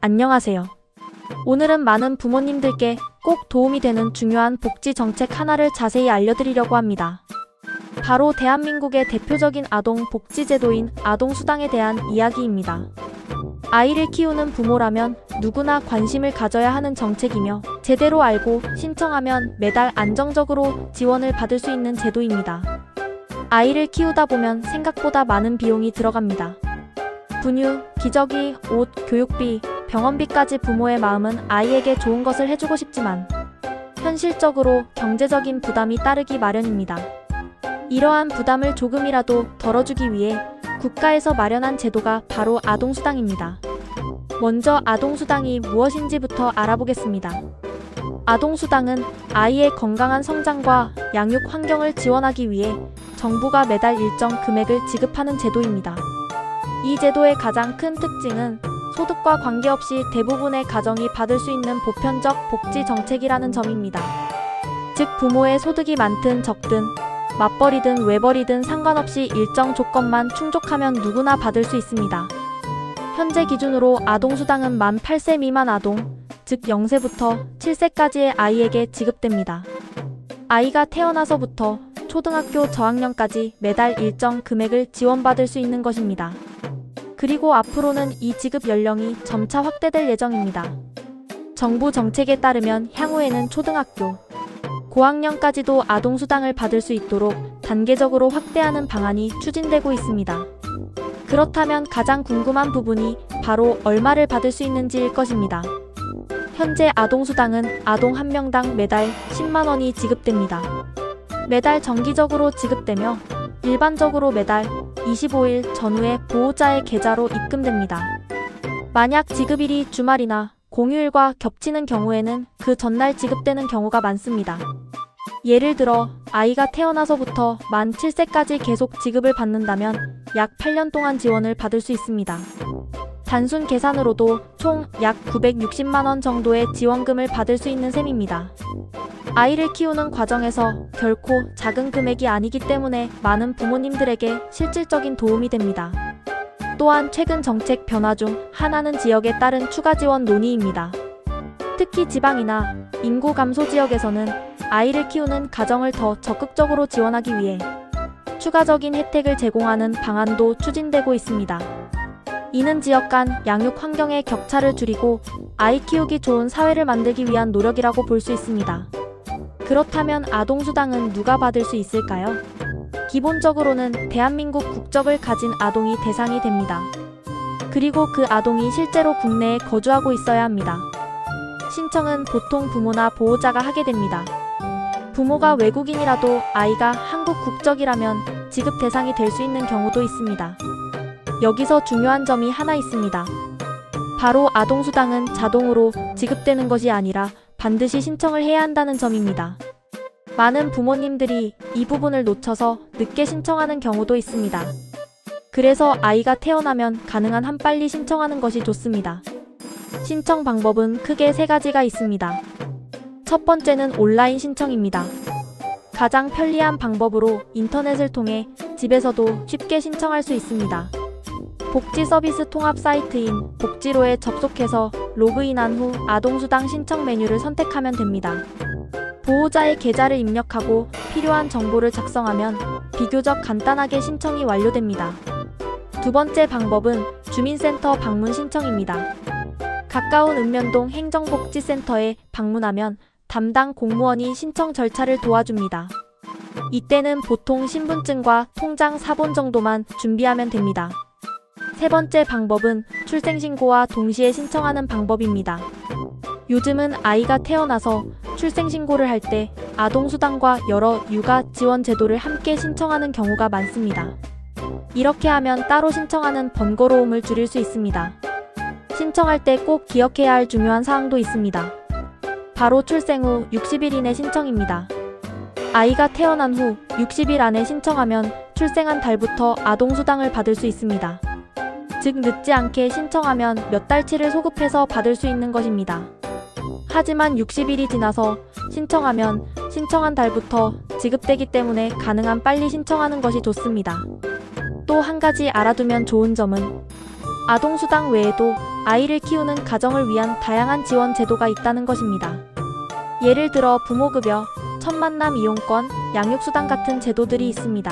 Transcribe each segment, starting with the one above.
안녕하세요. 오늘은 많은 부모님들께 꼭 도움이 되는 중요한 복지 정책 하나를 자세히 알려드리려고 합니다. 바로 대한민국의 대표적인 아동 복지 제도인 아동수당에 대한 이야기입니다. 아이를 키우는 부모라면 누구나 관심을 가져야 하는 정책이며 제대로 알고 신청하면 매달 안정적으로 지원을 받을 수 있는 제도입니다. 아이를 키우다 보면 생각보다 많은 비용이 들어갑니다. 분유, 기저귀, 옷, 교육비, 병원비까지 부모의 마음은 아이에게 좋은 것을 해주고 싶지만 현실적으로 경제적인 부담이 따르기 마련입니다. 이러한 부담을 조금이라도 덜어주기 위해 국가에서 마련한 제도가 바로 아동수당입니다. 먼저 아동수당이 무엇인지부터 알아보겠습니다. 아동수당은 아이의 건강한 성장과 양육 환경을 지원하기 위해 정부가 매달 일정 금액을 지급하는 제도입니다. 이 제도의 가장 큰 특징은 소득과 관계없이 대부분의 가정이 받을 수 있는 보편적 복지 정책이라는 점입니다. 즉 부모의 소득이 많든 적든 맞벌이든 외벌이든 상관없이 일정 조건만 충족하면 누구나 받을 수 있습니다. 현재 기준으로 아동수당은 만 8세 미만 아동, 즉 0세부터 7세까지의 아이에게 지급됩니다. 아이가 태어나서부터 초등학교 저학년까지 매달 일정 금액을 지원받을 수 있는 것입니다. 그리고 앞으로는 이 지급 연령이 점차 확대될 예정입니다. 정부 정책에 따르면 향후에는 초등학교, 고학년까지도 아동수당을 받을 수 있도록 단계적으로 확대하는 방안이 추진되고 있습니다. 그렇다면 가장 궁금한 부분이 바로 얼마를 받을 수 있는지일 것입니다. 현재 아동수당은 아동 한 명당 매달 10만 원이 지급됩니다. 매달 정기적으로 지급되며 일반적으로 매달 25일 전후에 보호자의 계좌로 입금됩니다. 만약 지급일이 주말이나 공휴일과 겹치는 경우에는 그 전날 지급되는 경우가 많습니다. 예를 들어 아이가 태어나서부터 만 7세까지 계속 지급을 받는다면 약 8년 동안 지원을 받을 수 있습니다. 단순 계산으로도 총 약 960만 원 정도의 지원금을 받을 수 있는 셈입니다. 아이를 키우는 과정에서 결코 작은 금액이 아니기 때문에 많은 부모님들에게 실질적인 도움이 됩니다. 또한 최근 정책 변화 중 하나는 지역에 따른 추가 지원 논의입니다. 특히 지방이나 인구 감소 지역에서는 아이를 키우는 가정을 더 적극적으로 지원하기 위해 추가적인 혜택을 제공하는 방안도 추진되고 있습니다. 이는 지역 간 양육 환경의 격차를 줄이고 아이 키우기 좋은 사회를 만들기 위한 노력이라고 볼 수 있습니다. 그렇다면 아동수당은 누가 받을 수 있을까요? 기본적으로는 대한민국 국적을 가진 아동이 대상이 됩니다. 그리고 그 아동이 실제로 국내에 거주하고 있어야 합니다. 신청은 보통 부모나 보호자가 하게 됩니다. 부모가 외국인이라도 아이가 한국 국적이라면 지급 대상이 될 수 있는 경우도 있습니다. 여기서 중요한 점이 하나 있습니다. 바로 아동수당은 자동으로 지급되는 것이 아니라 반드시 신청을 해야 한다는 점입니다. 많은 부모님들이 이 부분을 놓쳐서 늦게 신청하는 경우도 있습니다. 그래서 아이가 태어나면 가능한 한 빨리 신청하는 것이 좋습니다. 신청 방법은 크게 3가지가 있습니다. 첫 번째는 온라인 신청입니다. 가장 편리한 방법으로 인터넷을 통해 집에서도 쉽게 신청할 수 있습니다. 복지 서비스 통합 사이트인 복지로에 접속해서 로그인한 후 아동수당 신청 메뉴를 선택하면 됩니다. 보호자의 계좌를 입력하고 필요한 정보를 작성하면 비교적 간단하게 신청이 완료됩니다. 두 번째 방법은 주민센터 방문 신청입니다. 가까운 읍면동 행정복지센터에 방문하면 담당 공무원이 신청 절차를 도와줍니다. 이때는 보통 신분증과 통장 사본 정도만 준비하면 됩니다. 세 번째 방법은 출생신고와 동시에 신청하는 방법입니다. 요즘은 아이가 태어나서 출생신고를 할 때 아동수당과 여러 육아 지원 제도를 함께 신청하는 경우가 많습니다. 이렇게 하면 따로 신청하는 번거로움을 줄일 수 있습니다. 신청할 때 꼭 기억해야 할 중요한 사항도 있습니다. 바로 출생 후 60일 이내 신청입니다. 아이가 태어난 후 60일 안에 신청하면 출생한 달부터 아동수당을 받을 수 있습니다. 즉 늦지 않게 신청하면 몇 달치를 소급해서 받을 수 있는 것입니다. 하지만 60일이 지나서 신청하면 신청한 달부터 지급되기 때문에 가능한 빨리 신청하는 것이 좋습니다. 또 한 가지 알아두면 좋은 점은 아동수당 외에도 아이를 키우는 가정을 위한 다양한 지원 제도가 있다는 것입니다. 예를 들어 부모급여, 첫 만남 이용권, 양육수당 같은 제도들이 있습니다.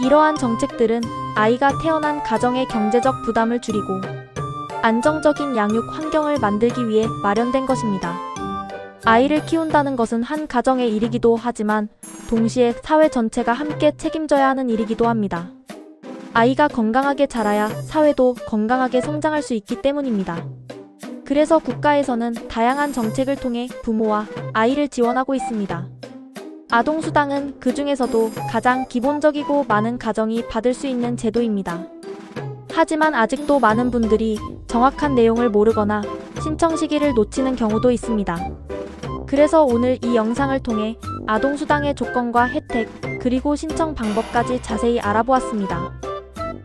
이러한 정책들은 아이가 태어난 가정의 경제적 부담을 줄이고 안정적인 양육 환경을 만들기 위해 마련된 것입니다. 아이를 키운다는 것은 한 가정의 일이기도 하지만 동시에 사회 전체가 함께 책임져야 하는 일이기도 합니다. 아이가 건강하게 자라야 사회도 건강하게 성장할 수 있기 때문입니다. 그래서 국가에서는 다양한 정책을 통해 부모와 아이를 지원하고 있습니다. 아동수당은 그 중에서도 가장 기본적이고 많은 가정이 받을 수 있는 제도입니다. 하지만 아직도 많은 분들이 정확한 내용을 모르거나 신청 시기를 놓치는 경우도 있습니다. 그래서 오늘 이 영상을 통해 아동수당의 조건과 혜택, 그리고 신청 방법까지 자세히 알아보았습니다.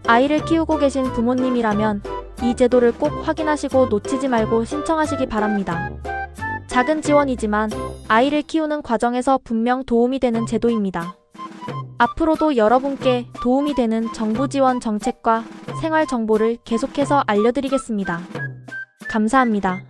아이를 키우고 계신 부모님이라면 이 제도를 꼭 확인하시고 놓치지 말고 신청하시기 바랍니다. 작은 지원이지만 아이를 키우는 과정에서 분명 도움이 되는 제도입니다. 앞으로도 여러분께 도움이 되는 정부 지원 정책과 생활 정보를 계속해서 알려드리겠습니다. 감사합니다.